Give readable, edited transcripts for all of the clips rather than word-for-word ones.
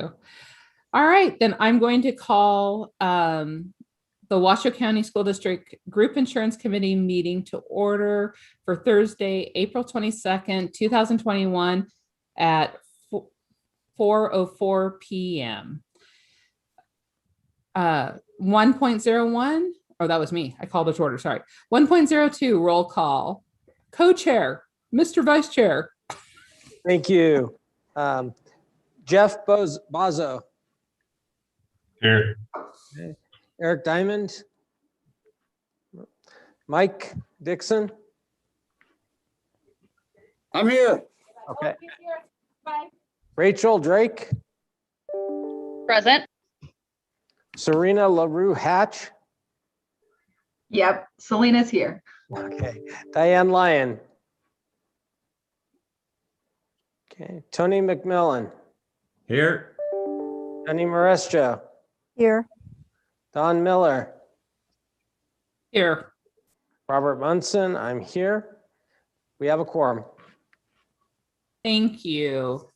All right, then I'm going to call the Washoe County School District Group Insurance Committee meeting to order for Thursday, April 22nd, 2021 at 4:04 p.m. 1.01, oh, that was me. I called it to order, sorry. 1.02, roll call. Co-chair, Mr. Vice Chair. Thank you. Jeff Bozo. Here. Okay. Eric Diamond. Mike Dixon. I'm here. Okay. Rachel Drake. Present. Serena LaRue Hatch. Yep, Selena's here. Okay. Diane Lyon. Okay. Tony McMillan. Here. Jenny Maresco. Here. Don Miller. Here. Robert Munson. I'm here. We have a quorum. Thank you.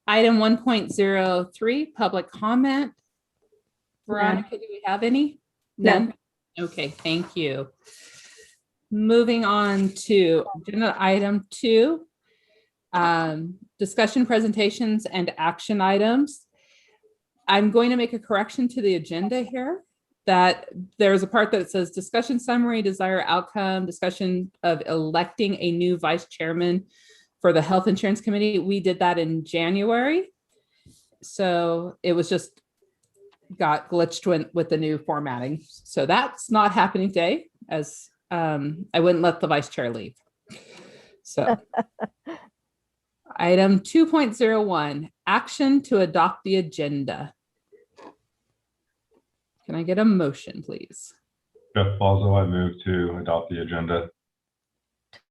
Item 1.03, public comment. Veronica, do we have any? None? Okay, thank you. Moving on to agenda item 2, discussion presentations and action items. I'm going to make a correction to the agenda here, that there's a part that says discussion summary, desired outcome, discussion of electing a new vice chairman for the Health Insurance Committee. We did that in January. So it was just got glitched with the new formatting. So that's not happening today, as I wouldn't let the vice chair leave. So item 2.01, action to adopt the agenda. Can I get a motion, please? Jeff Balzo, I move to adopt the agenda.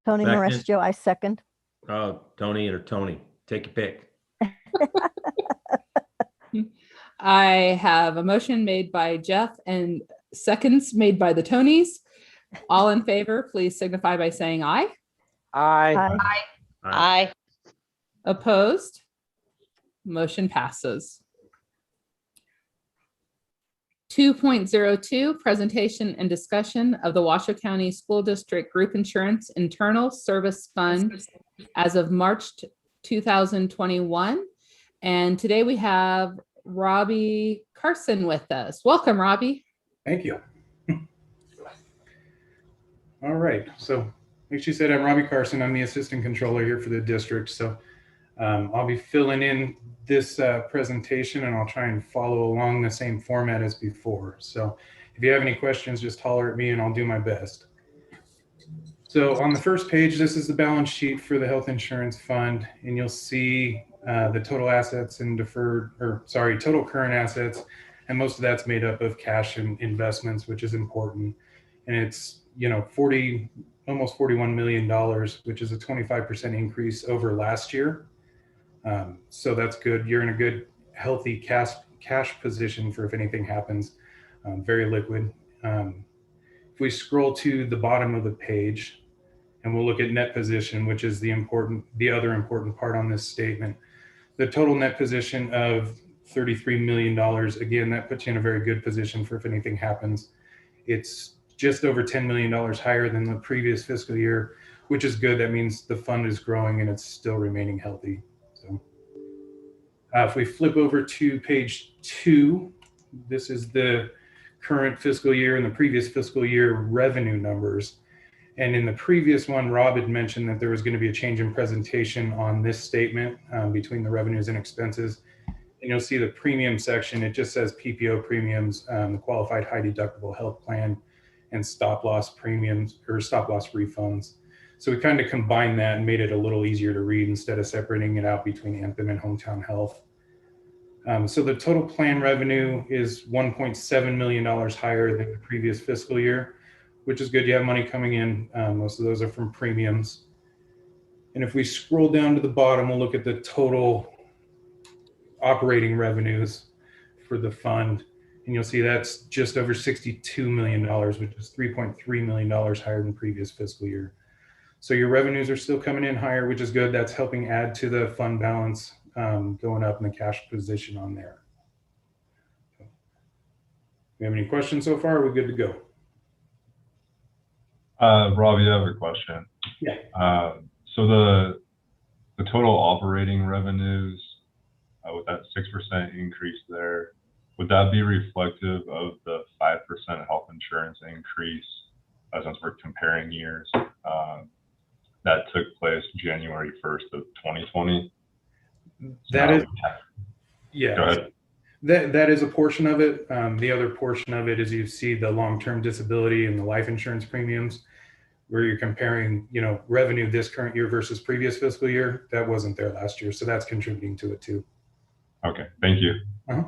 Tony Second. Maresco, I second. Oh, Tony or Tony, take your pick. I have a motion made by Jeff and seconds made by the Tonys. All in favor, please signify by saying aye. Aye. Aye. Opposed? Motion passes. 2.02, presentation and discussion of the Washoe County School District Group Insurance Internal Service Fund as of March 2021. And today we have Robbie Carson with us. Welcome, Robbie. Thank you. All right, so like she said, I'm Robbie Carson. I'm the assistant controller here for the district. So I'll be filling in this presentation, and I'll try and follow along the same format as before. So if you have any questions, just holler at me and I'll do my best. So on the first page, this is the balance sheet for the health insurance fund, and you'll see the total assets and total current assets. And most of that's made up of cash and investments, which is important. And it's, almost $41 million, which is a 25% increase over last year. So that's good. You're in a good, healthy cash position for if anything happens. Very liquid. If we scroll to the bottom of the page, and we'll look at net position, which is the other important part on this statement. The total net position of $33 million. Again, that puts you in a very good position for if anything happens. It's just over $10 million higher than the previous fiscal year, which is good. That means the fund is growing and it's still remaining healthy. So if we flip over to page 2, this is the current fiscal year and the previous fiscal year revenue numbers. And in the previous one, Rob had mentioned that there was going to be a change in presentation on this statement between the revenues and expenses. And you'll see the premium section, it just says PPO premiums, the qualified high deductible health plan, and stop loss premiums or stop loss refunds. So we kind of combined that and made it a little easier to read instead of separating it out between Anthem and Hometown Health. So the total plan revenue is $1.7 million higher than the previous fiscal year, which is good. You have money coming in. Most of those are from premiums. And if we scroll down to the bottom, we'll look at the total operating revenues for the fund. And you'll see that's just over $62 million, which is $3.3 million higher than previous fiscal year. So your revenues are still coming in higher, which is good. That's helping add to the fund balance going up in the cash position on there. We have any questions so far? Are we good to go? Rob, you have a question. Yeah. So the total operating revenues, with that 6% increase there, would that be reflective of the 5% health insurance increase, since we're comparing years, that took place January 1st of 2020? That is, Go yeah, ahead. that is a portion of it. The other portion of it is you see the long-term disability and the life insurance premiums, where you're comparing, revenue this current year versus previous fiscal year. That wasn't there last year, so that's contributing to it too. Okay, thank you. Uh-huh.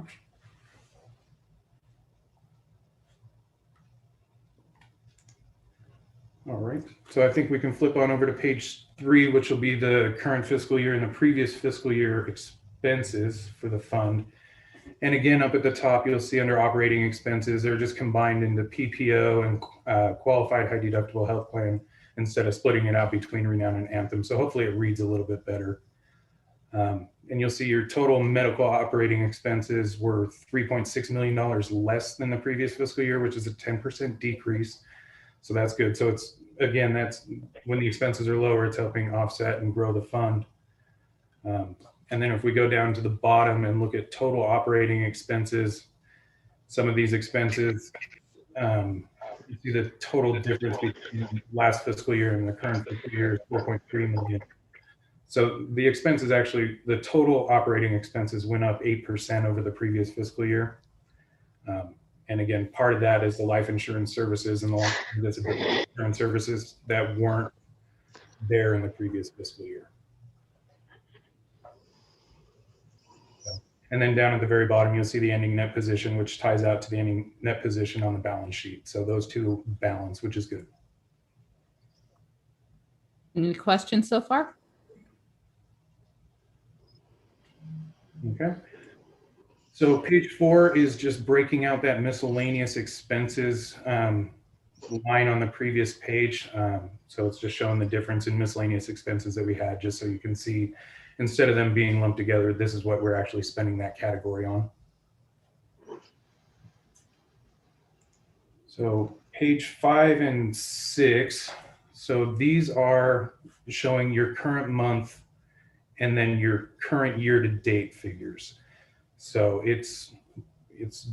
All right, so I think we can flip on over to page 3, which will be the current fiscal year and the previous fiscal year expenses for the fund. And again, up at the top, you'll see under operating expenses, they're just combined into PPO and qualified high deductible health plan instead of splitting it out between Renown and Anthem. So hopefully it reads a little bit better. And you'll see your total medical operating expenses were $3.6 million less than the previous fiscal year, which is a 10% decrease. So that's good. So it's, again, that's when the expenses are lower, it's helping offset and grow the fund. And then if we go down to the bottom and look at total operating expenses, some of these expenses, you see the total difference between last fiscal year and the current fiscal year is 4.3 million. So the expenses actually, the total operating expenses went up 8% over the previous fiscal year. And again, part of that is the life insurance services and the long-term disability insurance services that weren't there in the previous fiscal year. And then down at the very bottom, you'll see the ending net position, which ties out to the ending net position on the balance sheet. So those two balance, which is good. Any questions so far? Okay. So page 4 is just breaking out that miscellaneous expenses line on the previous page. So it's just showing the difference in miscellaneous expenses that we had, just so you can see, instead of them being lumped together, this is what we're actually spending that category on. So page 5 and 6. So these are showing your current month and then your current year-to-date figures. So it's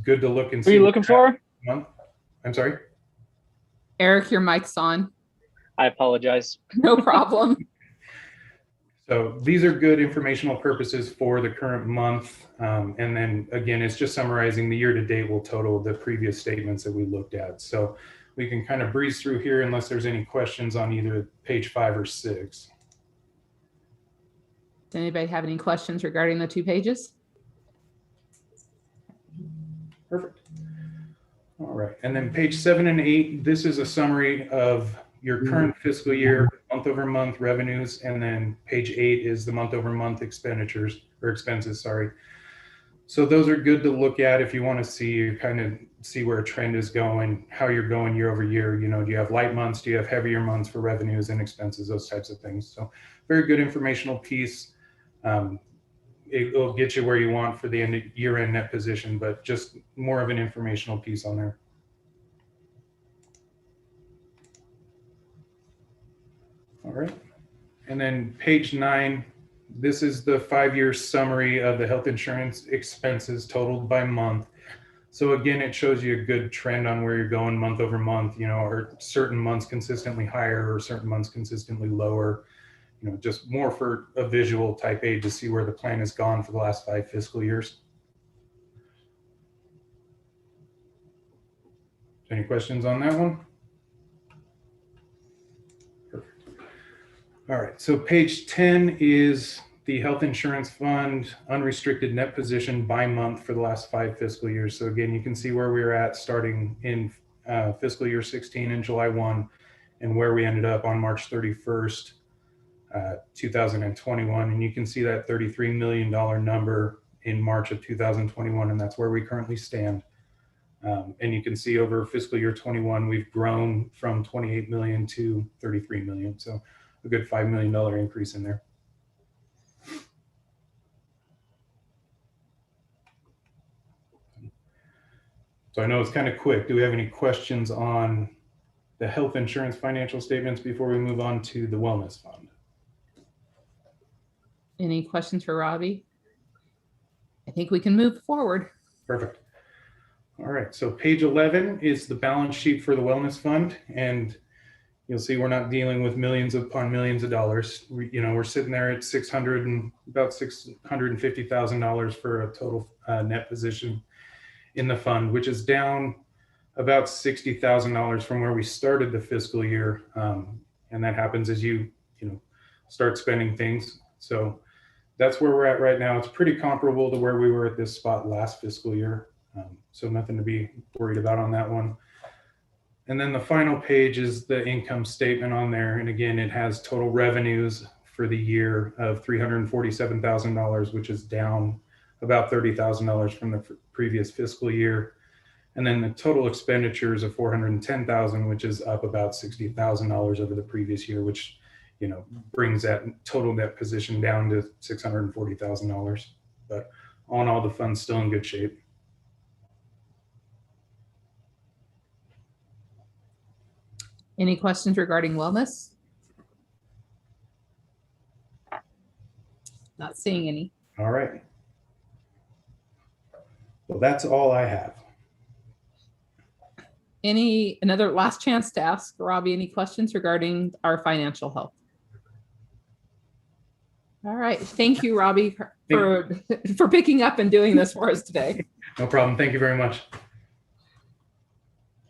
good to look and see. What are you looking for? Month. I'm sorry. Eric, your mic's on. I apologize. No problem. So these are good informational purposes for the current month. And then again, it's just summarizing the year-to-date will total the previous statements that we looked at. So we can kind of breeze through here unless there's any questions on either page 5 or 6. Does anybody have any questions regarding the 2 pages? Perfect. All right. And then page 7 and 8, this is a summary of your current fiscal year, month over month revenues. And then page 8 is the month over month expenditures or expenses, sorry. So those are good to look at if you want to see, kind of see where a trend is going, how you're going year over year. You know, do you have light months? Do you have heavier months for revenues and expenses, those types of things. So very good informational piece. It will get you where you want for the year-end net position, but just more of an informational piece on there. All right. And then page 9, this is the 5-year summary of the health insurance expenses totaled by month. So again, it shows you a good trend on where you're going month over month, you know, are certain months consistently higher or certain months consistently lower. You know, just more for a visual type aid to see where the plan has gone for the last 5 fiscal years. Any questions on that one? Perfect. All right, so page 10 is the health insurance fund unrestricted net position by month for the last 5 fiscal years. So again, you can see where we were at starting in fiscal year 16 in July 1 and where we ended up on March 31st. 2021, and you can see that $33 million number in March of 2021, and that's where we currently stand. And you can see over fiscal year 21, we've grown from 28 million to 33 million, so a good $5 million increase in there. So I know it's kind of quick. Do we have any questions on the health insurance financial statements before we move on to the wellness fund? Any questions for Robbie? I think we can move forward. Perfect. All right, so page 11 is the balance sheet for the wellness fund, and you'll see we're not dealing with millions upon millions of dollars. We're sitting there at about $650,000 for a total net position in the fund, which is down about $60,000 from where we started the fiscal year, and that happens as you start spending things. So that's where we're at right now. It's pretty comparable to where we were at this spot last fiscal year. So nothing to be worried about on that one. And then the final page is the income statement on there. And again, it has total revenues for the year of $347,000, which is down about $30,000 from the previous fiscal year. And then the total expenditures of $410,000, which is up about $60,000 over the previous year, which brings that total net position down to $640,000. But all in all, the fund's still in good shape. Any questions regarding wellness? Not seeing any. All right. Well, that's all I have. Another last chance to ask Robbie any questions regarding our financial health? All right. Thank you, Robbie, for picking up and doing this for us today. No problem. Thank you very much.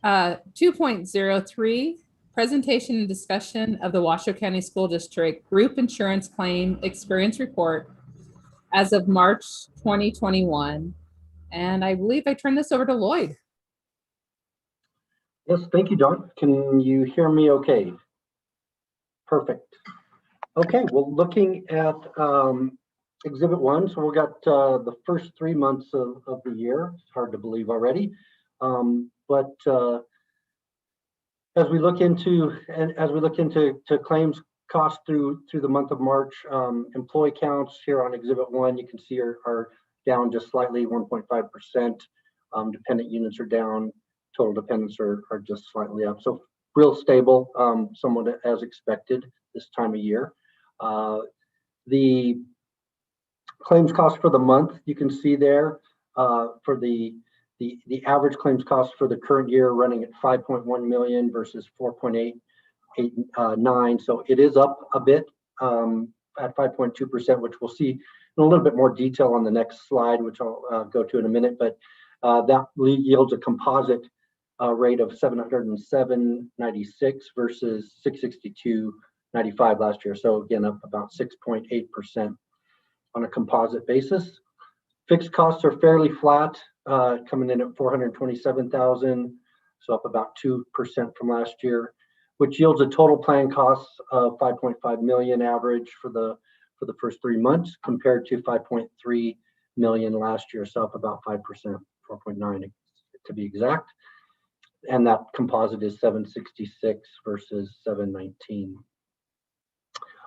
2.03, presentation and discussion of the Washoe County School District Group Insurance Claim Experience Report as of March 2021. And I believe I turn this over to Lloyd. Yes, thank you, Dawn. Can you hear me okay? Perfect. Okay, well, looking at Exhibit 1, so we got the first 3 months of the year. It's hard to believe already. But as we look into claims costs through the month of March, employee counts here on Exhibit 1, you can see are down just slightly, 1.5%. Dependent units are down. Total dependents are just slightly up. So real stable, somewhat as expected this time of year. The claims cost for the month, you can see there for the average claims cost for the current year running at 5.1 million versus 4.889. So it is up a bit at 5.2%, which we'll see in a little bit more detail on the next slide, which I'll go to in a minute. But that yields a composite rate of 707.96 versus 662.95 last year. So again, up about 6.8% on a composite basis. Fixed costs are fairly flat, coming in at 427,000, so up about 2% from last year, which yields a total plan costs of 5.5 million average for the first 3 months compared to 5.3 million last year, so up about 5%, 4.9 to be exact. And that composite is 766 versus 719.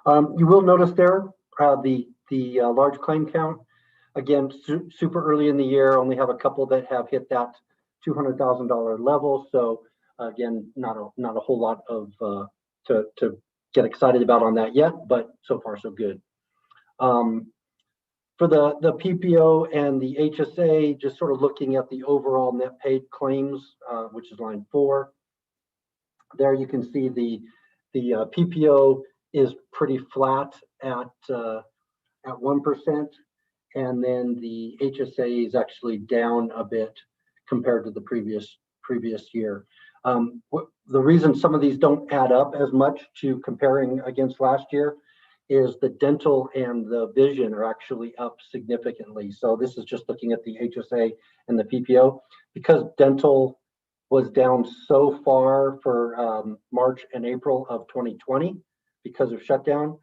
You will notice there the large claim count. Again, super early in the year, only have a couple that have hit that $200,000 level. So again, not a whole lot of to get excited about on that yet, but so far so good. For the PPO and the HSA, just sort of looking at the overall net paid claims, which is line 4. There you can see the PPO is pretty flat at 1%, and then the HSA is actually down a bit compared to the previous year. The reason some of these don't add up as much to comparing against last year is the dental and the vision are actually up significantly. So this is just looking at the HSA and the PPO. Because dental was down so far for March and April of 2020 because of shutdown,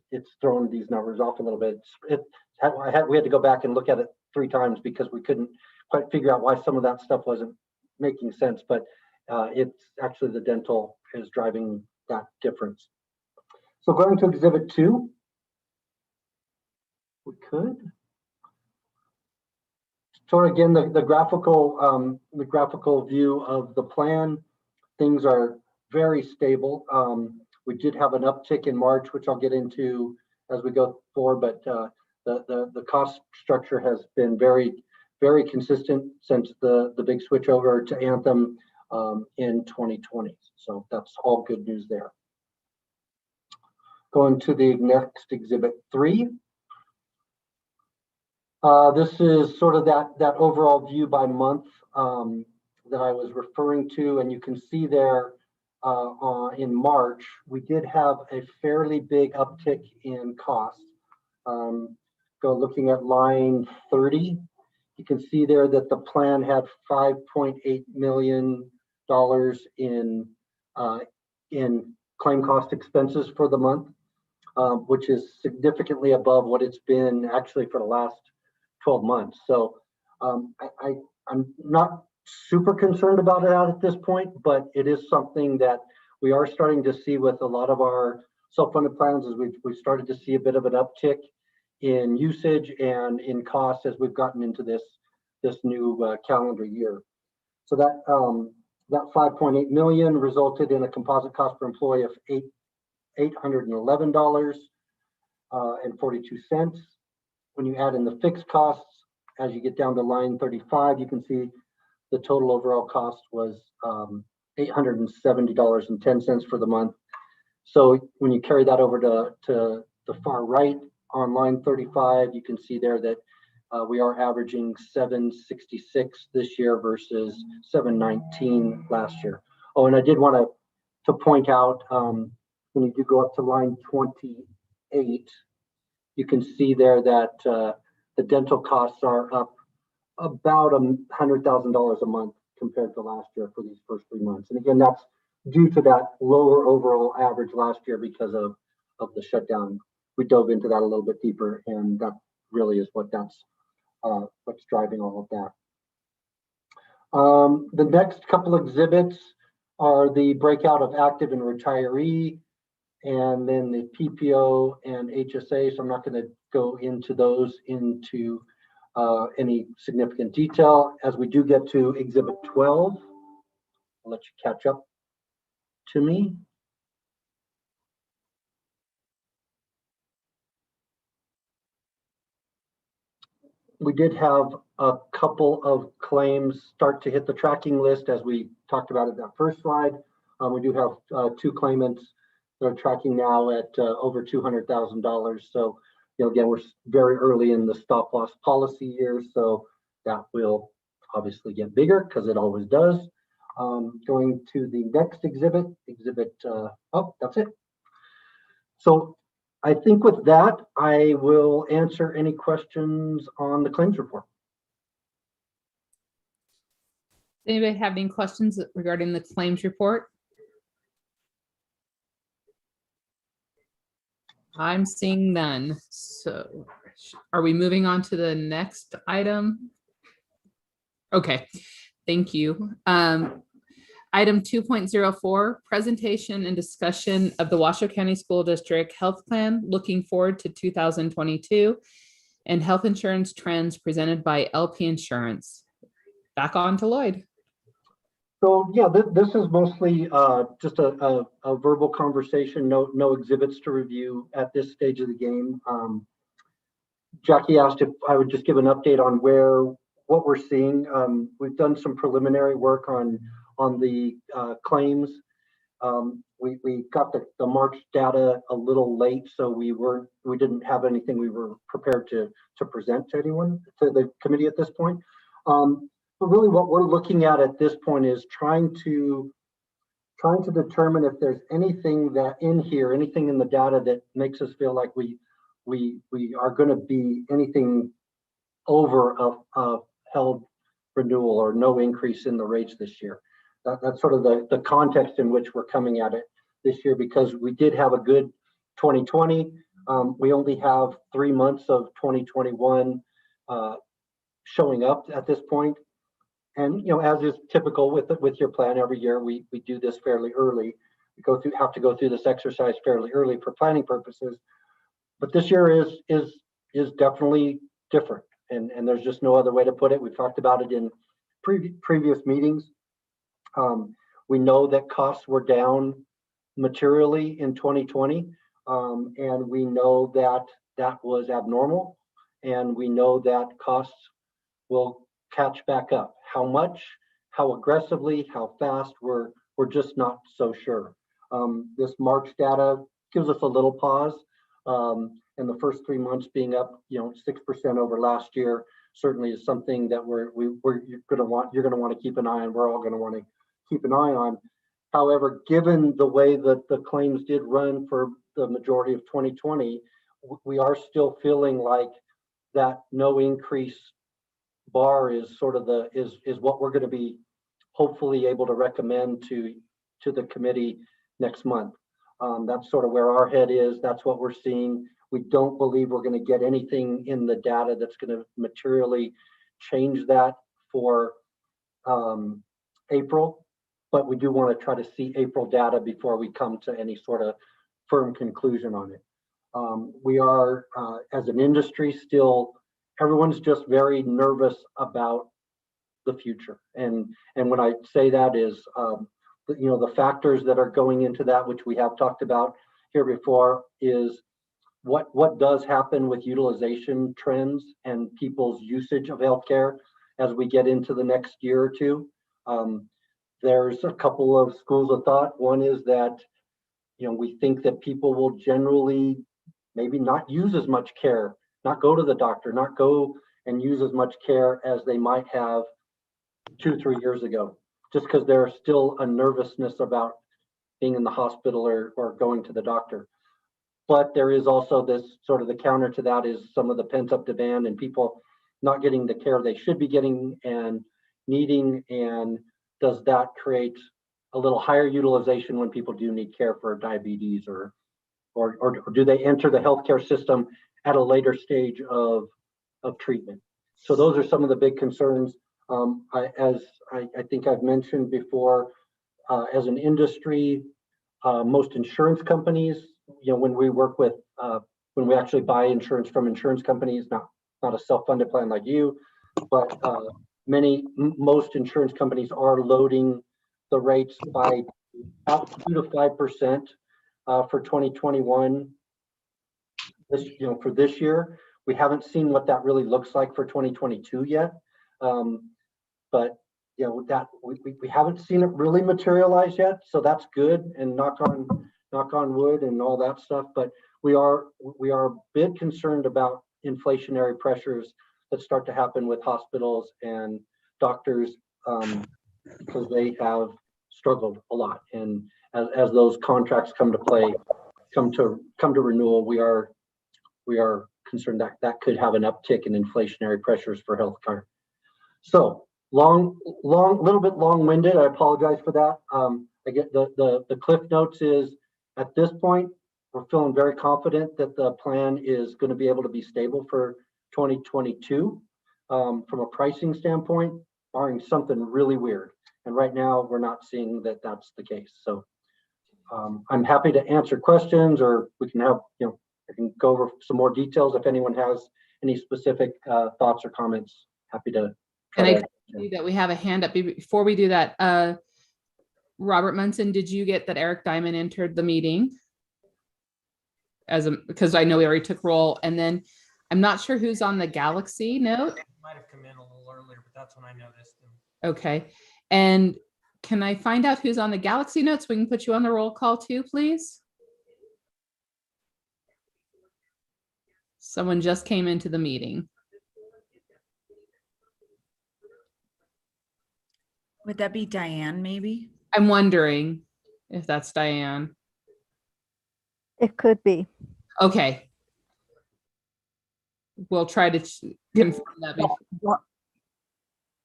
it's thrown these numbers off a little bit. We had to go back and look at it 3 times because we couldn't quite figure out why some of that stuff wasn't making sense, but it's actually the dental is driving that difference. So going to Exhibit 2, we could. So again, the graphical view of the plan, things are very stable. We did have an uptick in March, which I'll get into as we go forward, but the cost structure has been very, very consistent since the big switch over to Anthem in 2020. So that's all good news there. Going to the next exhibit 3. This is sort of that overall view by month that I was referring to, and you can see there in March, we did have a fairly big uptick in costs. Go looking at line 30, you can see there that the plan had $5.8 million in claim cost expenses for the month, which is significantly above what it's been actually for the last 12 months. So I'm not super concerned about it at this point, but it is something that we are starting to see with a lot of our self-funded plans, as we've started to see a bit of an uptick in usage and in costs as we've gotten into this new calendar year. So that $5.8 million resulted in a composite cost per employee of $811.42. When you add in the fixed costs, as you get down to line 35, you can see the total overall cost was $870.10 for the month. So when you carry that over to the far right on line 35, you can see there that we are averaging $766 this year versus $719 last year. Oh, and I did want to point out when you do go up to line 28, you can see there that the dental costs are up about $100,000 a month compared to last year for these first 3 months. And again, that's due to that lower overall average last year because of the shutdown. We dove into that a little bit deeper, and that really is what's driving all of that. The next couple exhibits are the breakout of active and retiree, and then the PPO and HSA. So I'm not going to go into those into any significant detail. As we do get to exhibit 12, I'll let you catch up to me. We did have a couple of claims start to hit the tracking list, as we talked about in that first slide. We do have 2 claimants that are tracking now at over $200,000. So, again, we're very early in the stop loss policy year, so that will obviously get bigger because it always does. Going to the next exhibit, oh, that's it. So I think with that, I will answer any questions on the claims report. Does anybody have any questions regarding the claims report? I'm seeing none. So are we moving on to the next item? Okay, thank you. Item 2.04, presentation and discussion of the Washoe County School District Health Plan looking forward to 2022 and health insurance trends presented by LP Insurance. Back on to Lloyd. So yeah, this is mostly just a verbal conversation, no exhibits to review at this stage of the game. Jackie asked if I would just give an update on what we're seeing. We've done some preliminary work on the claims. We got the March data a little late, so we didn't have anything we were prepared to present to anyone, to the committee at this point. But really what we're looking at this point is trying to determine if there's anything anything in the data that makes us feel like we are going to be anything over a held renewal or no increase in the rates this year. That's sort of the context in which we're coming at it this year, because we did have a good 2020. We only have 3 months of 2021 showing up at this point. And as is typical with your plan every year, we do this fairly early. We have to go through this exercise fairly early for planning purposes. But this year is definitely different. and there's just no other way to put it. We've talked about it in previous meetings. We know that costs were down materially in 2020, and we know that that was abnormal, and we know that costs will catch back up. How much, how aggressively, how fast, we're just not so sure. This March data gives us a little pause, and the first 3 months being up, 6% over last year certainly is something that you're going to want to keep an eye on. We're all going to want to keep an eye on. However, given the way that the claims did run for the majority of 2020, we are still feeling like that no increase bar is sort of is what we're going to be hopefully able to recommend to the committee next month. That's sort of where our head is. That's what we're seeing. We don't believe we're going to get anything in the data that's going to materially change that for April, but we do want to try to see April data before we come to any sort of firm conclusion on it. We are, as an industry, still, everyone's just very nervous about the future. And when I say that is, the factors that are going into that, which we have talked about here before, is what does happen with utilization trends and people's usage of healthcare as we get into the next year or two. There's a couple of schools of thought. One is that, we think that people will generally maybe not use as much care, not go to the doctor, not go and use as much care as they might have 2-3 years ago, just because there's still a nervousness about being in the hospital or going to the doctor. But there is also this sort of the counter to that is some of the pent up demand and people not getting the care they should be getting and needing. And does that create a little higher utilization when people do need care for diabetes or do they enter the healthcare system at a later stage of treatment? So those are some of the big concerns. As I think I've mentioned before, as an industry, most insurance companies, when we work with, when we actually buy insurance from insurance companies, not a self-funded plan like you, but most insurance companies are loading the rates by about 2 to 5% for 2021. For this year, we haven't seen what that really looks like for 2022 yet. But that we haven't seen it really materialize yet, so that's good. And knock on wood and all that stuff. But we are a bit concerned about inflationary pressures that start to happen with hospitals and doctors because they have struggled a lot. And as those contracts come to play, come to renewal, we are concerned that could have an uptick in inflationary pressures for healthcare. So little bit long-winded. I apologize for that. I get the cliff notes is at this point, we're feeling very confident that the plan is going to be able to be stable for 2022 from a pricing standpoint, barring something really weird. And right now, we're not seeing that that's the case. So I'm happy to answer questions, or we can have, I can go over some more details if anyone has any specific thoughts or comments. Happy to. And I see that we have a hand up. Before we do that, Robert Munson, did you get that Eric Diamond entered the meeting? Because I know we already took roll, and then I'm not sure who's on the Galaxy note. Might have come in a little earlier, but that's when I noticed them. Okay, and can I find out who's on the Galaxy note so we can put you on the roll call too, please? Someone just came into the meeting. Would that be Diane, maybe? I'm wondering if that's Diane. It could be. Okay. We'll try to confirm that before.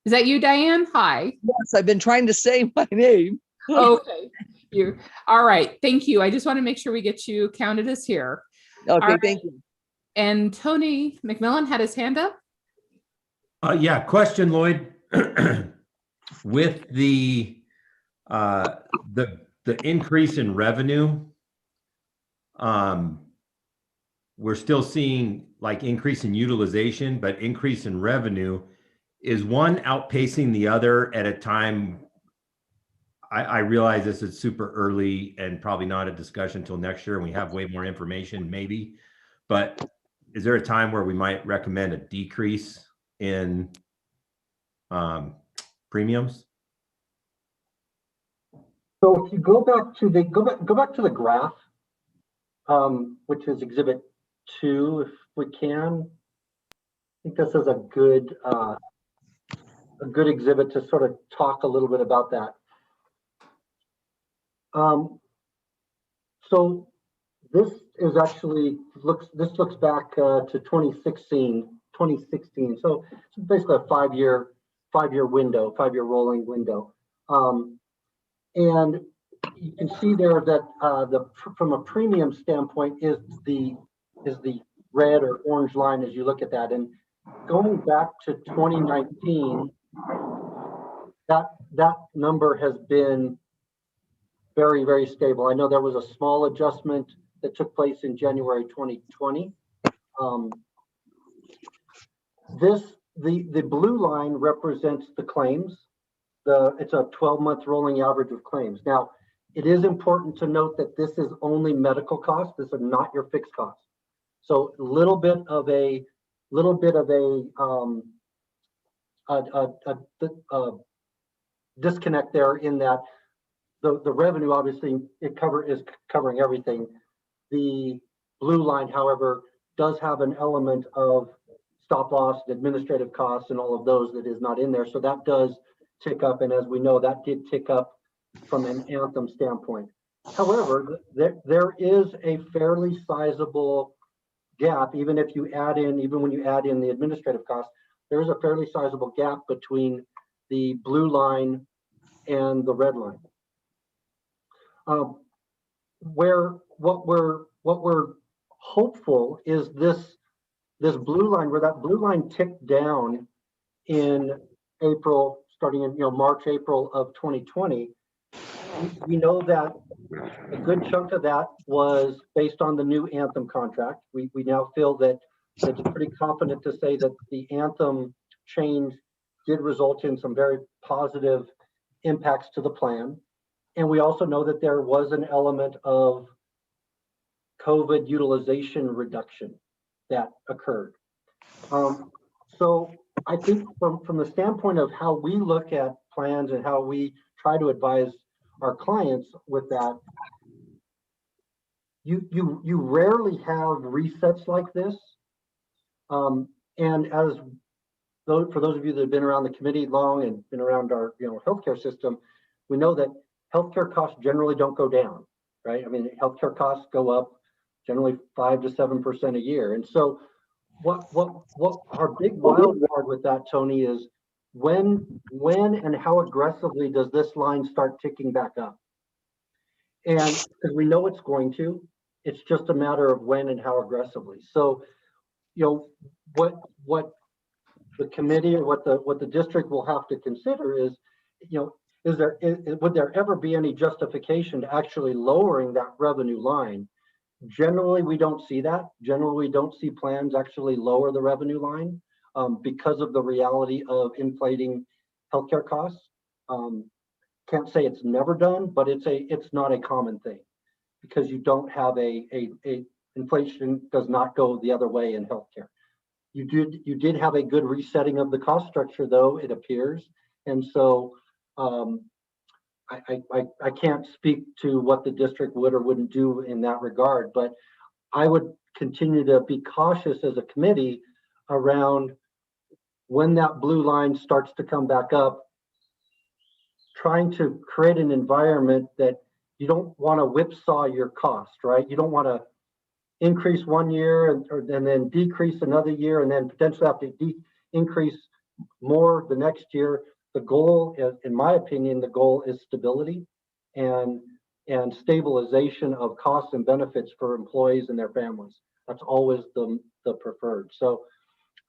Is that you, Diane? Hi. Yes, I've been trying to say my name. Okay. All right. Thank you. I just want to make sure we get you counted as here. Okay, right. thank you. And Tony McMillan had his hand up. Yeah, question, Lloyd. With the increase in revenue, we're still seeing like increase in utilization, but increase in revenue. Is one outpacing the other at a time? I realize this is super early and probably not a discussion until next year, and we have way more information maybe, but is there a time where we might recommend a decrease in premiums? So if you go back to the graph, which is Exhibit 2, if we can. I think this is a good exhibit to sort of talk a little bit about that. So this is actually looks back to 2016. So it's basically a five-year rolling window. And you can see there that from a premium standpoint is the red or orange line as you look at that. And going back to 2019, that number has been very, very stable. I know there was a small adjustment that took place in January 2020. The blue line represents the claims. It's a 12-month rolling average of claims. Now, it is important to note that this is only medical costs. This is not your fixed costs. So a little bit of a disconnect there in that the revenue obviously is covering everything. The blue line, however, does have an element of stop loss, administrative costs, and all of those that is not in there. So that does tick up, and as we know, that did tick up from an Anthem standpoint. However, there is a fairly sizable gap, even when you add in the administrative costs, there is a fairly sizable gap between the blue line and the red line. What we're hopeful is this blue line, where that blue line ticked down in April, starting in March, April of 2020. We know that a good chunk of that was based on the new Anthem contract. We now feel that it's pretty confident to say that the Anthem change did result in some very positive impacts to the plan. And we also know that there was an element of COVID utilization reduction that occurred. So I think from the standpoint of how we look at plans and how we try to advise our clients with that, you rarely have resets like this. And for those of you that have been around the committee long and been around our healthcare system, we know that healthcare costs generally don't go down, right? I mean, healthcare costs go up generally 5 to 7% a year. And so what our big wild card with that, Tony, is when and how aggressively does this line start ticking back up? And because we know it's going to, it's just a matter of when and how aggressively. So, what the committee or what the district will have to consider is, would there ever be any justification to actually lowering that revenue line? Generally, we don't see that. Generally, we don't see plans actually lower the revenue line because of the reality of inflating healthcare costs. Can't say it's never done, but it's not a common thing because you don't have inflation does not go the other way in healthcare. You did have a good resetting of the cost structure, though, it appears, and so I can't speak to what the district would or wouldn't do in that regard, but I would continue to be cautious as a committee around when that blue line starts to come back up, trying to create an environment that you don't want to whipsaw your cost, right? You don't want to increase one year and then decrease another year and then potentially have to increase more the next year. The goal, in my opinion, the goal is stability and stabilization of costs and benefits for employees and their families. That's always the preferred. So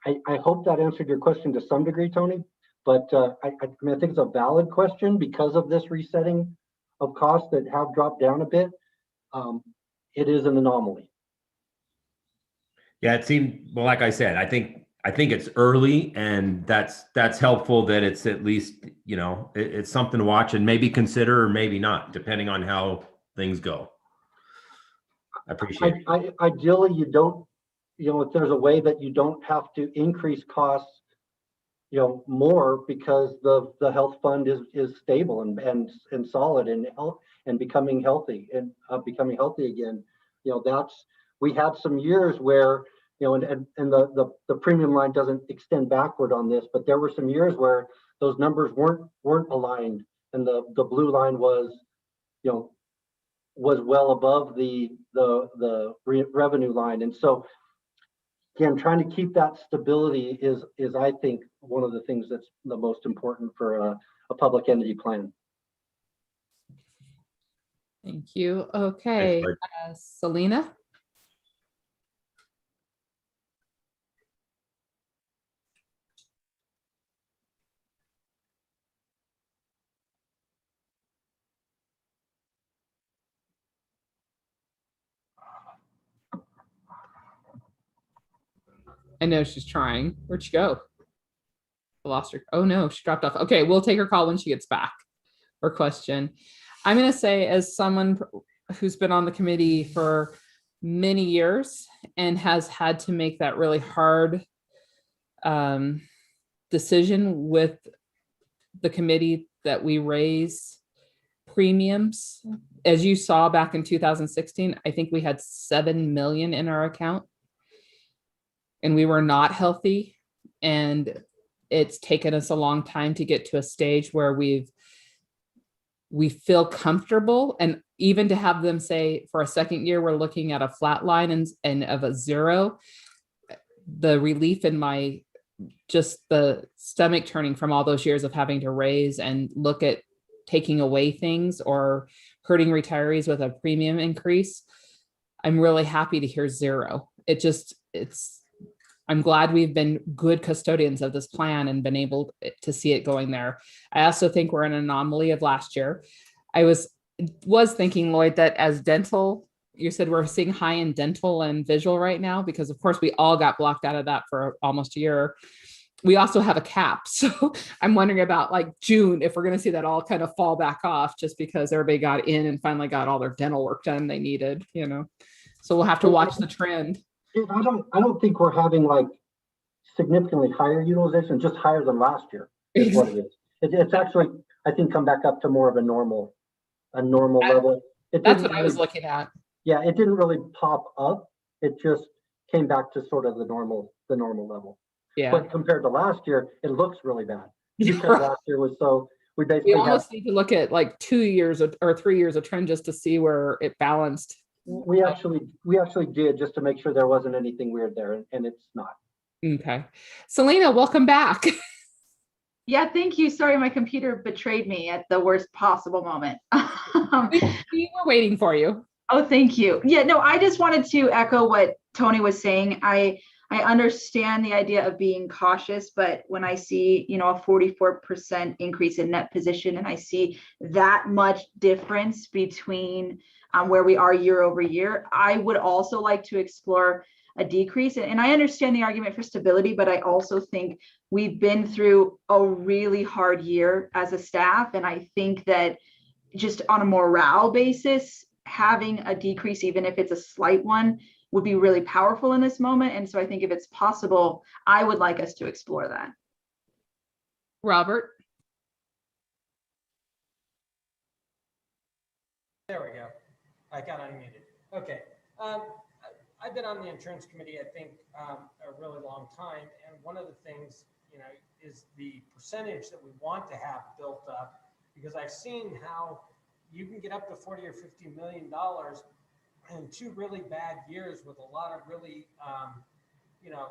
I hope that answered your question to some degree, Tony, but I think it's a valid question because of this resetting of costs that have dropped down a bit. It is an anomaly. Yeah, it seemed, well, like I said, I think it's early, and that's helpful that it's at least, it's something to watch and maybe consider or maybe not, depending on how things go. I appreciate it. Ideally, you don't, if there's a way that you don't have to increase costs, more, because the health fund is stable and solid and becoming healthy again. We had some years where, and the premium line doesn't extend backward on this, but there were some years where those numbers weren't aligned, and the blue line was well above the revenue line. And so again, trying to keep that stability is I think one of the things that's the most important for a public entity plan. Thank you. Okay, Selena? I know she's trying. Where'd she go? I lost her. Oh no, she dropped off. Okay, we'll take her call when she gets back. Or question. I'm going to say, as someone who's been on the committee for many years and has had to make that really hard decision with the committee, that we raise premiums. As you saw back in 2016, I think we had 7 million in our account, and we were not healthy. And it's taken us a long time to get to a stage where we feel comfortable, and even to have them say for a second year we're looking at a flat line and of a 0, the relief in my, just the stomach turning from all those years of having to raise and look at taking away things or hurting retirees with a premium increase. I'm really happy to hear 0. I'm glad we've been good custodians of this plan and been able to see it going there. I also think we're an anomaly of last year. I was thinking, Lloyd, that as dental, you said we're seeing high in dental and visual right now, because of course we all got blocked out of that for almost a year. We also have a cap. So I'm wondering about like June, if we're going to see that all kind of fall back off, just because everybody got in and finally got all their dental work done they needed, so we'll have to watch the trend. I don't think we're having like significantly higher utilization, just higher than last year is what it is. It's actually, I think, come back up to more of a normal level. That's what I was looking at. Yeah, it didn't really pop up. It just came back to sort of the normal level. Yeah. But compared to last year, it looks really bad, because last year was so, we almost need to look at like 2 years or 3 years of trend just to see where it balanced. We actually did, just to make sure there wasn't anything weird there, and it's not. Okay. Selena, welcome back. Yeah, thank you. Sorry, my computer betrayed me at the worst possible moment. We were waiting for you. Oh, thank you. Yeah, no, I just wanted to echo what Tony was saying. I understand the idea of being cautious, but when I see, a 44% increase in net position, and I see that much difference between where we are year over year, I would also like to explore a decrease. And I understand the argument for stability, but I also think we've been through a really hard year as a staff. And I think that just on a morale basis, having a decrease, even if it's a slight one, would be really powerful in this moment. And so I think if it's possible, I would like us to explore that. Robert? There we go. I got unmuted. Okay. I've been on the insurance committee, I think, a really long time. And one of the things, is the percentage that we want to have built up, because I've seen how you can get up to 40 or $50 million in 2 really bad years with a lot of really,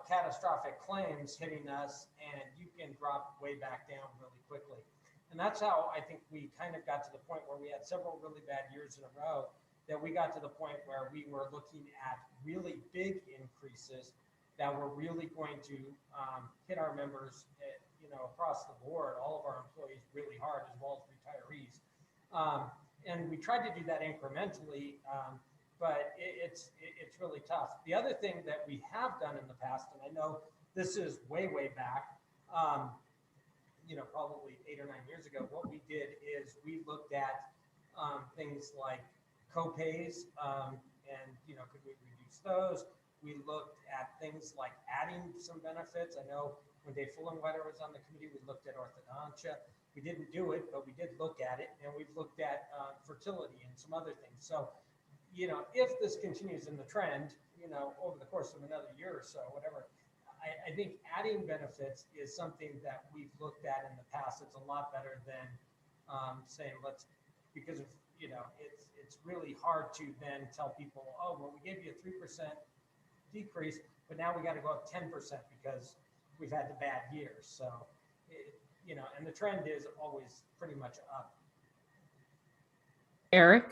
catastrophic claims hitting us, and you can drop way back down really quickly. And that's how I think we kind of got to the point where we had several really bad years in a row, that we got to the point where we were looking at really big increases that were really going to hit our members, across the board, all of our employees really hard, as well as retirees. And we tried to do that incrementally. but it's really tough. The other thing that we have done in the past, and I know this is way back, probably 8 or 9 years ago, what we did is we looked at things like co-pays, and could we reduce those? We looked at things like adding some benefits. I know when Dave Fullenwetter was on the committee, we looked at orthodontia. We didn't do it, but we did look at it, and we've looked at fertility and some other things. So, if this continues in the trend, over the course of another year or so, whatever, I think adding benefits is something that we've looked at in the past. It's a lot better than saying because of, it's really hard to then tell people, oh, well, we gave you a 3% decrease, but now we got to go up 10% because we've had the bad years. So, and the trend is always pretty much up. Eric?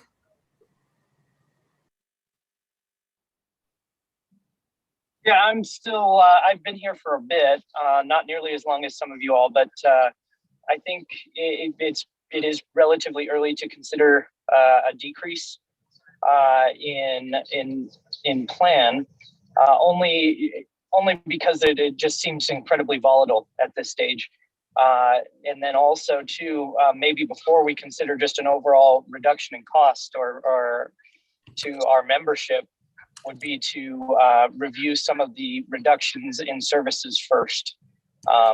Yeah, I'm still, I've been here for a bit, not nearly as long as some of you all, but I think it is relatively early to consider a decrease in plan, only because it just seems incredibly volatile at this stage. And then also too, maybe before we consider just an overall reduction in cost or to our membership, would be to review some of the reductions in services first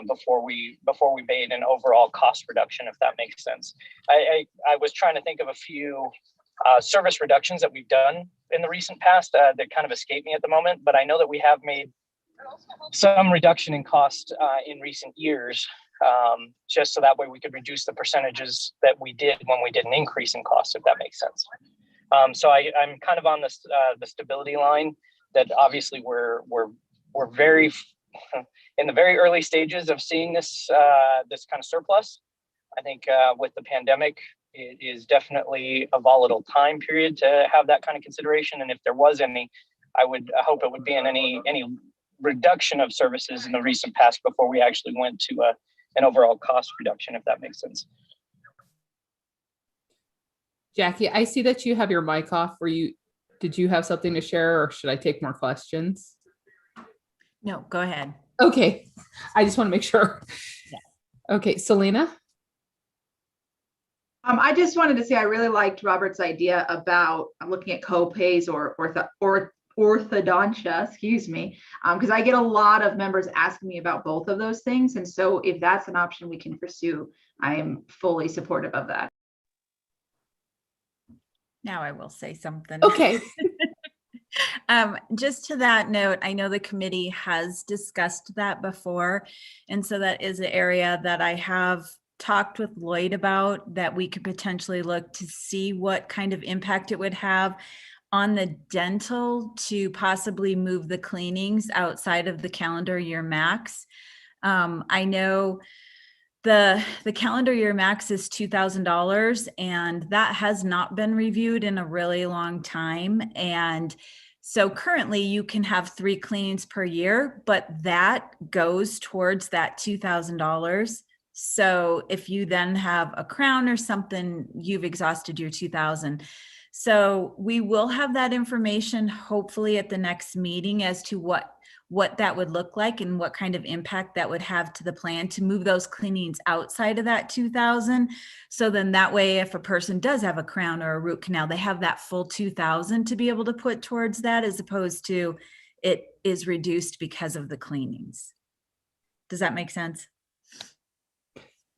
before we made an overall cost reduction, if that makes sense. I was trying to think of a few service reductions that we've done in the recent past that kind of escape me at the moment, but I know that we have made some reduction in cost in recent years, just so that way we could reduce the percentages that we did when we did an increase in cost, if that makes sense. So I'm kind of on this the stability line that obviously we're very in the very early stages of seeing this this kind of surplus. I think with the pandemic, it is definitely a volatile time period to have that kind of consideration. And if there was any, I hope it would be in any reduction of services in the recent past before we actually went to an overall cost reduction, if that makes sense. Jackie, I see that you have your mic off. Did you have something to share, or should I take more questions? No, go ahead. Okay. I just want to make sure. Yeah. Okay. Selena? I just wanted to say I really liked Robert's idea about looking at co-pays or orthodontia, excuse me, because I get a lot of members asking me about both of those things. And so if that's an option we can pursue, I am fully supportive of that. Now I will say something. Okay. Just to that note, I know the committee has discussed that before. And so that is an area that I have talked with Lloyd about, that we could potentially look to see what kind of impact it would have on the dental to possibly move the cleanings outside of the calendar year max. I know the calendar year max is $2,000, and that has not been reviewed in a really long time. And so currently you can have 3 cleanings per year, but that goes towards that $2,000. So if you then have a crown or something, you've exhausted your $2,000. So we will have that information hopefully at the next meeting as to what that would look like and what kind of impact that would have to the plan to move those cleanings outside of that 2,000. So then that way, if a person does have a crown or a root canal, they have that full 2,000 to be able to put towards that, as opposed to it is reduced because of the cleanings. Does that make sense?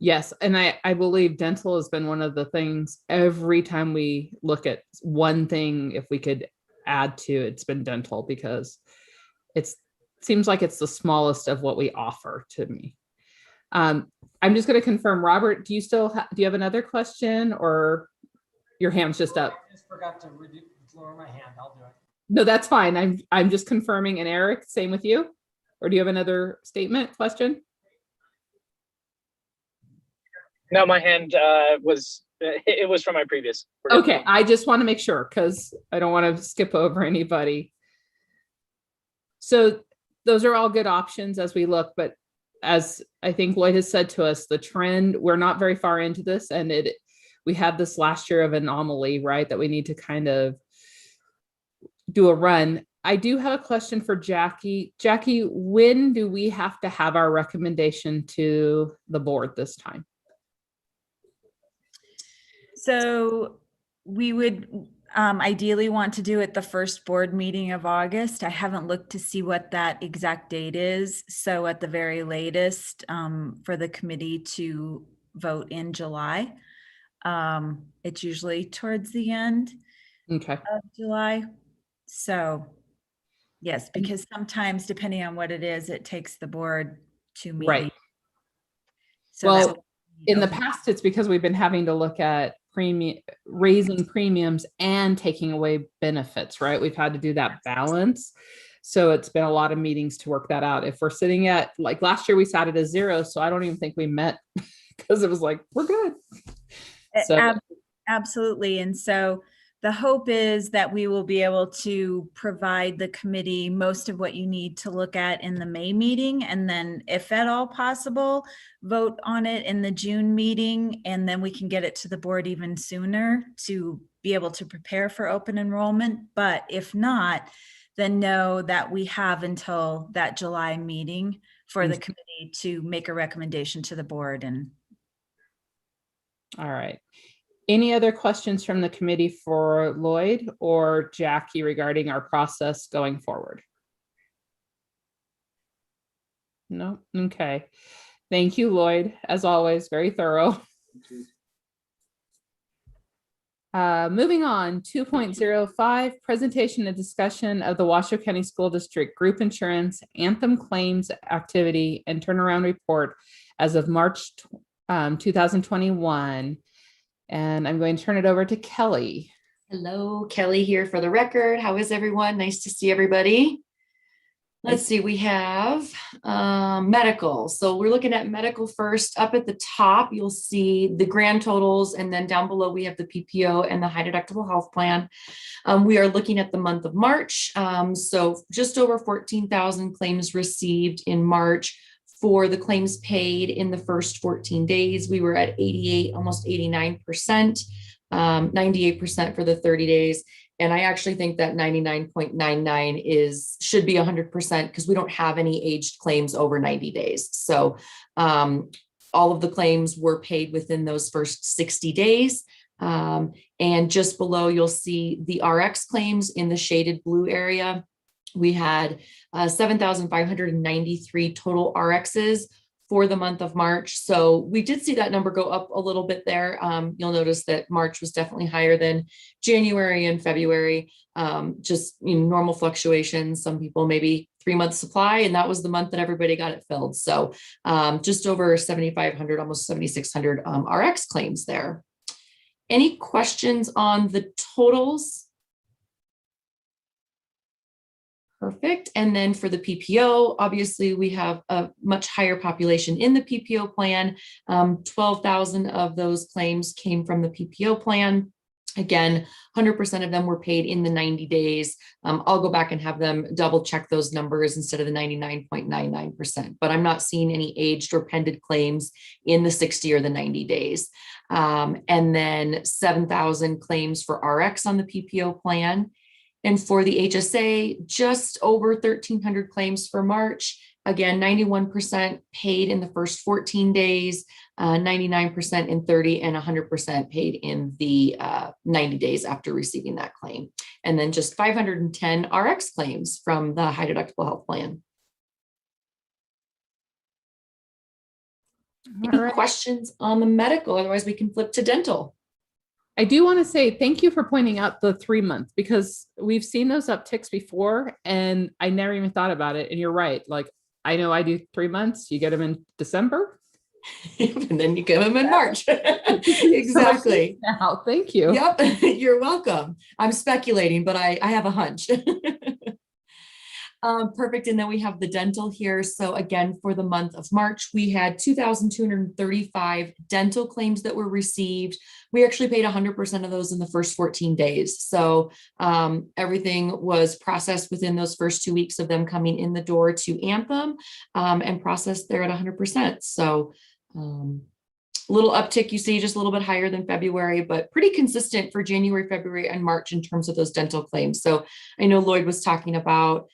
Yes. And I believe dental has been one of the things every time we look at one thing, if we could add to, it's been dental, because it seems like it's the smallest of what we offer to me. I'm just going to confirm, Robert, do you have another question, or your hand's just up? I just forgot to lower my hand. I'll do it. No, that's fine. I'm just confirming. And Eric, same with you? Or do you have another question? No, my hand was from my previous. Okay, I just want to make sure, because I don't want to skip over anybody. So those are all good options as we look, but as I think Lloyd has said to us, the trend, we're not very far into this, and we had this last year of anomaly, right, that we need to kind of do a run. I do have a question for Jackie. Jackie, when do we have to have our recommendation to the board this time? So we would ideally want to do it the first board meeting of August. I haven't looked to see what that exact date is. So at the very latest, for the committee to vote in July. It's usually towards the end Okay. of July. So yes, because sometimes depending on what it is, it takes the board 2 meetings. Right. So Well, that- in the past, it's because we've been having to look at raising premiums and taking away benefits, right? We've had to do that balance. So it's been a lot of meetings to work that out. If we're sitting at, like last year, we sat at a 0, so I don't even think we met because it was like, we're good. So Absolutely. And so the hope is that we will be able to provide the committee most of what you need to look at in the May meeting. And then if at all possible, vote on it in the June meeting. And then we can get it to the board even sooner to be able to prepare for open enrollment. But if not, then know that we have until that July meeting for the committee to make a recommendation to the board. And all right. Any other questions from the committee for Lloyd or Jackie regarding our process going forward? No? Okay. Thank you, Lloyd. As always, very thorough. Moving on, 2.05, presentation and discussion of the Washoe County School District Group Insurance Anthem Claims Activity and Turnaround Report as of March 2021. And I'm going to turn it over to Kelly. Hello, Kelly here for the record. How is everyone? Nice to see everybody. Let's see, we have medical. So we're looking at medical first. Up at the top, you'll see the grand totals, and then down below we have the PPO and the high deductible health plan. We are looking at the month of March. So just over 14,000 claims received in March. For the claims paid in the first 14 days, we were at 88, almost 89%, 98% for the 30 days. And I actually think that 99.99 should be 100% because we don't have any aged claims over 90 days. So all of the claims were paid within those first 60 days. And just below, you'll see the RX claims in the shaded blue area. We had 7,593 total RXs for the month of March. So we did see that number go up a little bit there. You'll notice that March was definitely higher than January and February, just normal fluctuations. Some people maybe 3 months supply, and that was the month that everybody got it filled. So just over 7,500, almost 7,600 RX claims there. Any questions on the totals? Perfect. And then for the PPO, obviously we have a much higher population in the PPO plan. 12,000 of those claims came from the PPO plan. Again, 100% of them were paid in the 90 days. I'll go back and have them double check those numbers instead of the 99.99%, but I'm not seeing any aged or pended claims in the 60 or the 90 days. And then 7,000 claims for RX on the PPO plan. And for the HSA, just over 1,300 claims for March. Again, 91% paid in the first 14 days, 99% in 30, and 100% paid in the 90 days after receiving that claim. And then just 510 RX claims from the high deductible health plan. Any questions on the medical? Otherwise, we can flip to dental. I do want to say thank you for pointing out the 3 month, because we've seen those upticks before and I never even thought about it. And you're right. Like, I know I do 3 months, you get them in December. And then you get them in March. Exactly. Now, thank you. Yep. You're welcome. I'm speculating, but I have a hunch. Perfect. And then we have the dental here. So again, for the month of March, we had 2,235 dental claims that were received. We actually paid 100% of those in the first 14 days. So everything was processed within those first 2 weeks of them coming in the door to Anthem and processed there at 100%. So little uptick, you see, just a little bit higher than February, but pretty consistent for January, February, and March in terms of those dental claims. So I know Lloyd was talking about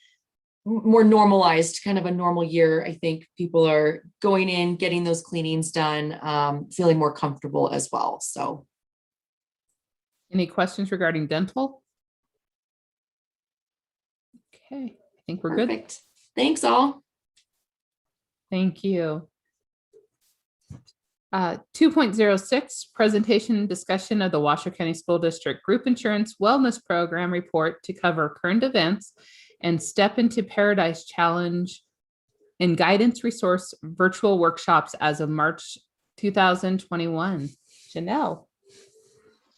more normalized, kind of a normal year. I think people are going in, getting those cleanings done, feeling more comfortable as well. So. Any questions regarding dental? Okay, I think we're good. Perfect. Thanks all. Thank you. 2.06, presentation and discussion of the Washoe County School District Group Insurance Wellness Program report to cover current events and Step into Paradise Challenge and guidance resource virtual workshops as of March 2021. Janelle.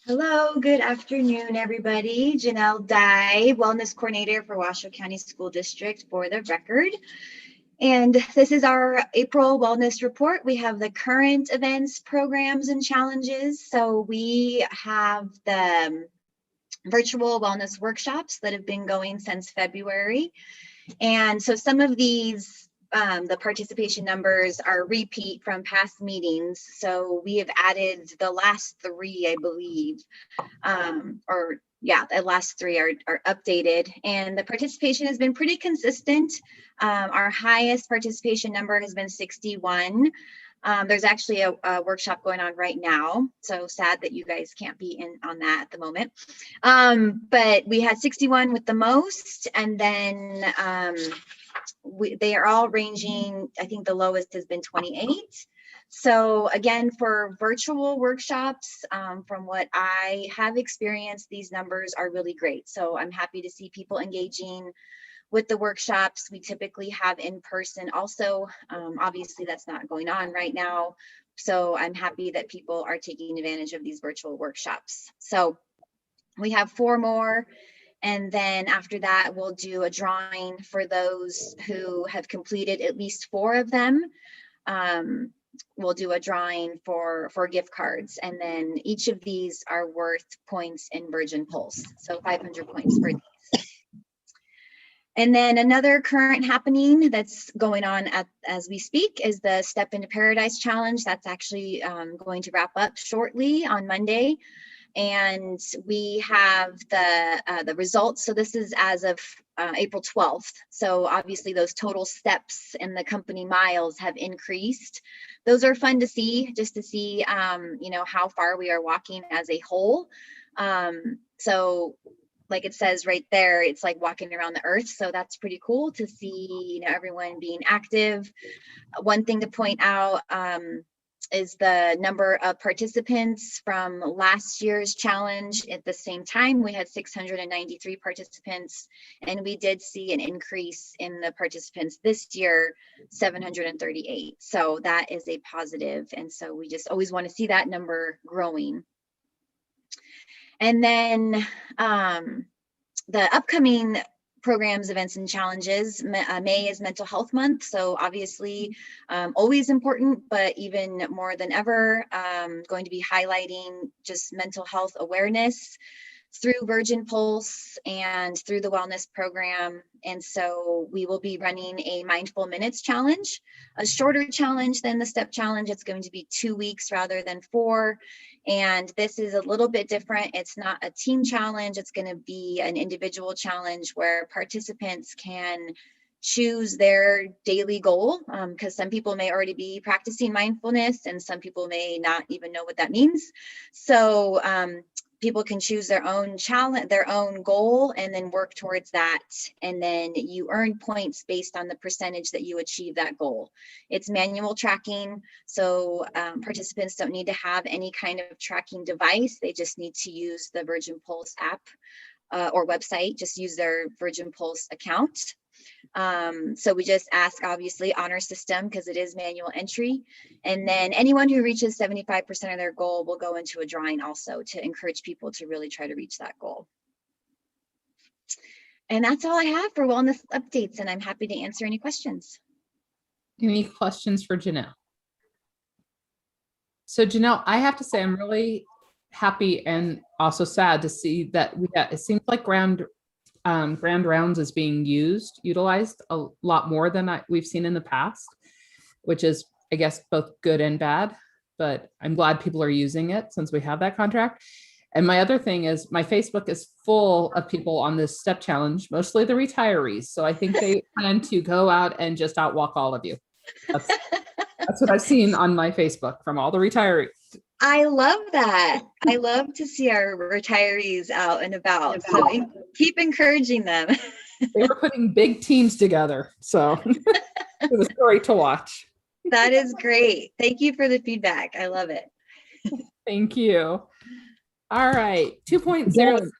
Hello, good afternoon, everybody. Janelle Dye, Wellness Coordinator for Washoe County School District for the record. And this is our April Wellness Report. We have the current events, programs, and challenges. So we have the virtual wellness workshops that have been going since February. And so some of these, the participation numbers are repeat from past meetings. So we have added the last three, I believe, the last three are updated, and the participation has been pretty consistent. Our highest participation number has been 61. There's actually a workshop going on right now, so sad that you guys can't be in on that at the moment. But we had 61 with the most, and then they are all ranging. I think the lowest has been 28. So again, for virtual workshops, from what I have experienced, these numbers are really great. So I'm happy to see people engaging with the workshops. We typically have in person also. Obviously, that's not going on right now. So I'm happy that people are taking advantage of these virtual workshops. So we have 4 more. And then after that, we'll do a drawing for those who have completed at least 4 of them. We'll do a drawing for gift cards, and then each of these are worth points in Virgin Pulse, so 500 points for these. And then another current happening that's going on as we speak is the Step into Paradise Challenge. That's actually going to wrap up shortly on Monday. And we have the results. So this is as of April 12th. So obviously those total steps and the company miles have increased. Those are fun to see, just to see, how far we are walking as a whole. So like it says right there, it's like walking around the earth. So that's pretty cool to see, everyone being active. One thing to point out, is the number of participants from last year's challenge. At the same time, we had 693 participants, and we did see an increase in the participants this year, 738. So that is a positive. And so we just always want to see that number growing. And then the upcoming programs, events, and challenges. May is Mental Health Month, so obviously always important, but even more than ever, going to be highlighting just mental health awareness through Virgin Pulse and through the wellness program. And so we will be running a Mindful Minutes challenge, a shorter challenge than the Step Challenge. It's going to be 2 weeks rather than 4. And this is a little bit different. It's not a team challenge. It's going to be an individual challenge where participants can choose their daily goal, because some people may already be practicing mindfulness and some people may not even know what that means. So people can choose their own challenge, their own goal, and then work towards that. And then you earn points based on the percentage that you achieve that goal. It's manual tracking. So participants don't need to have any kind of tracking device. They just need to use the Virgin Pulse app or website, just use their Virgin Pulse account. So we just ask, obviously, honor system because it is manual entry. And then anyone who reaches 75% of their goal will go into a drawing also to encourage people to really try to reach that goal. And that's all I have for wellness updates, and I'm happy to answer any questions. Any questions for Janelle? So Janelle, I have to say, I'm really happy and also sad to see that it seems like Grand Rounds is being utilized a lot more than we've seen in the past, which is, I guess, both good and bad. but I'm glad people are using it since we have that contract. And my other thing is my Facebook is full of people on this step challenge, mostly the retirees. So I think they plan to go out and just outwalk all of you. That's what I've seen on my Facebook from all the retirees. I love that. I love to see our retirees out and about. So keep encouraging them. They were putting big teams together. So it was great to watch. That is great. Thank you for the feedback. I love it. Thank you. All right. 2.0. Dan.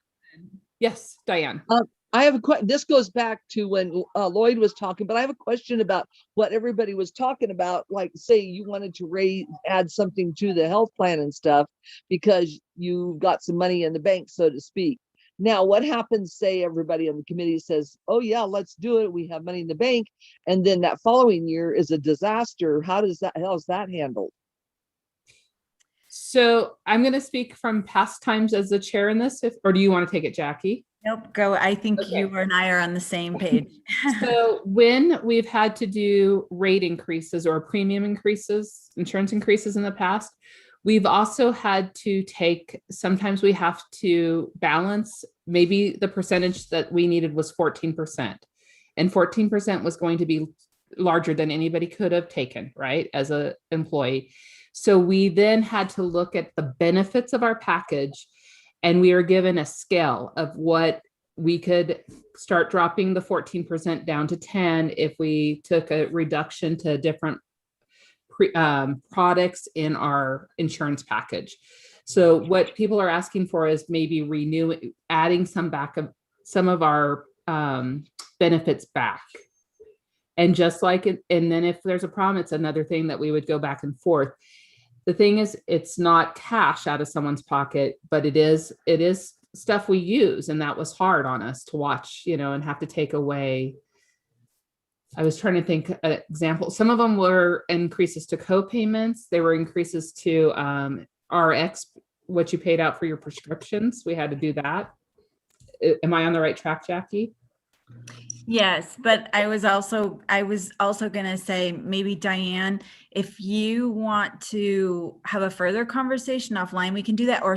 Yes, Diane. I have a question. This goes back to when Lloyd was talking, but I have a question about what everybody was talking about. Like, say you wanted to add something to the health plan and stuff because you got some money in the bank, so to speak. Now, what happens? Say everybody on the committee says, "Oh yeah, let's do it. We have money in the bank," and then that following year is a disaster. How is that handled? So I'm going to speak from past times as the chair in this, or do you want to take it, Jackie? Nope, go. I think Okay. you and I are on the same page. So when we've had to do rate increases or premium increases, insurance increases in the past, we've also had to sometimes we have to balance, maybe the percentage that we needed was 14%. And 14% was going to be larger than anybody could have taken, right, as an employee. So we then had to look at the benefits of our package, and we were given a scale of what we could start dropping the 14% down to 10 if we took a reduction to different products in our insurance package. So what people are asking for is maybe adding some of our benefits back. And just like it, and then if there's a problem, it's another thing that we would go back and forth. The thing is, it's not cash out of someone's pocket, but it is stuff we use. And that was hard on us to watch, and have to take away. I was trying to think an example. Some of them were increases to co-payments. They were increases to RX, what you paid out for your prescriptions. We had to do that. Am I on the right track, Jackie? Yes, but I was also going to say, maybe Diane, if you want to have a further conversation offline, we can do that, or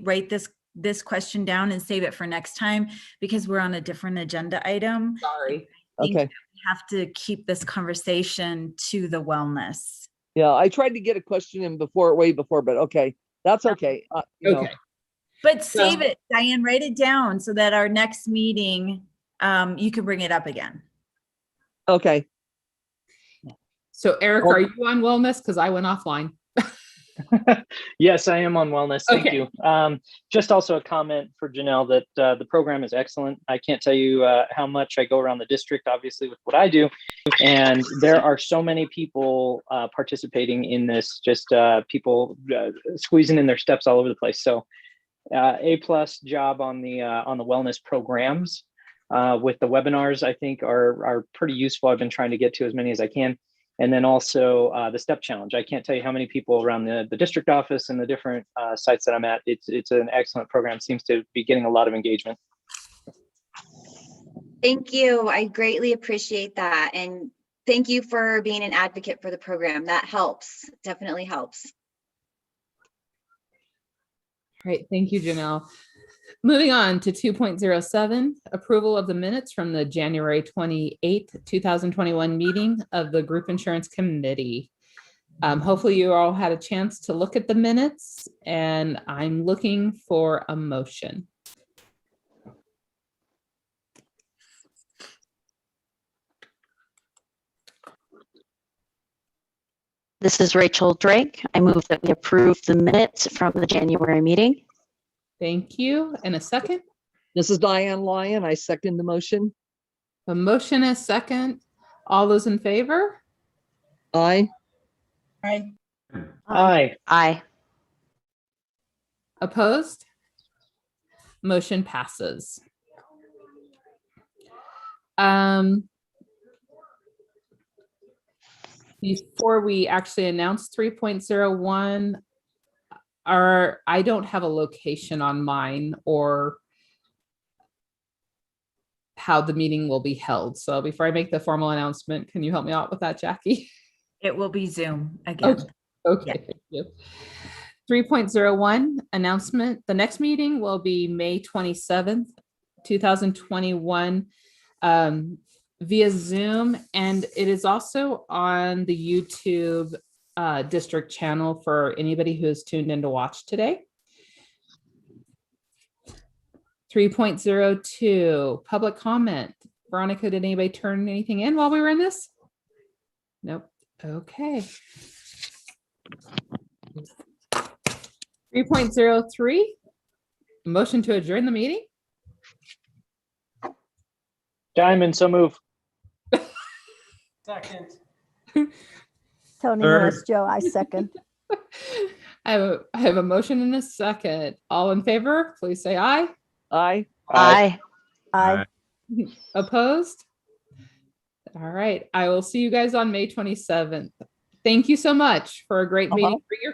write this question down and save it for next time, because we're on a different agenda item. Sorry. Okay. We have to keep this conversation to the wellness. Yeah, I tried to get a question in way before, but okay, that's okay. Okay. But save it, Diane, write it down so that our next meeting, you can bring it up again. Okay. So Eric, are you on wellness? Because I went offline. Yes, I am on wellness. Thank Okay. you. Just also a comment for Janelle that the program is excellent. I can't tell you how much I go around the district, obviously, with what I do. And there are so many people participating in this, just people squeezing in their steps all over the place. So A+ job on the wellness programs. With the webinars, I think are pretty useful. I've been trying to get to as many as I can. And then also the step challenge. I can't tell you how many people around the district office and the different sites that I'm at. It's an excellent program. Seems to be getting a lot of engagement. Thank you. I greatly appreciate that. And thank you for being an advocate for the program. That helps, definitely helps. Great. Thank you, Janelle. Moving on to 2.07, approval of the minutes from the January 28th, 2021 meeting of the Group Insurance Committee. Hopefully you all had a chance to look at the minutes, and I'm looking for a motion. This is Rachel Drake. I move that we approve the minutes from the January meeting. Thank you. And a second? This is Diane Lyon. I second the motion. A motion is second. All those in favor? Aye. Aye. Aye. Aye. Opposed? Motion passes. Before we actually announce 3.01, I don't have a location on mine or how the meeting will be held. So before I make the formal announcement, can you help me out with that, Jackie? It will be Zoom again. Okay. you. 3.01 announcement. The next meeting will be May 27th, 2021 via Zoom. And it is also on the YouTube district channel for anybody who is tuned in to watch today. 3.02 public comment. Veronica, did anybody turn anything in while we were in this? Nope. Okay. 3.03 motion to adjourn the meeting. Diamond, so move. Second. Tony Third. Norris, Joe, I second. I have a motion and a second. All in favor, please say aye. Aye. Aye. Aye. Opposed? All right. I will see you guys on May 27th. Thank you so much for a great meeting. Bring your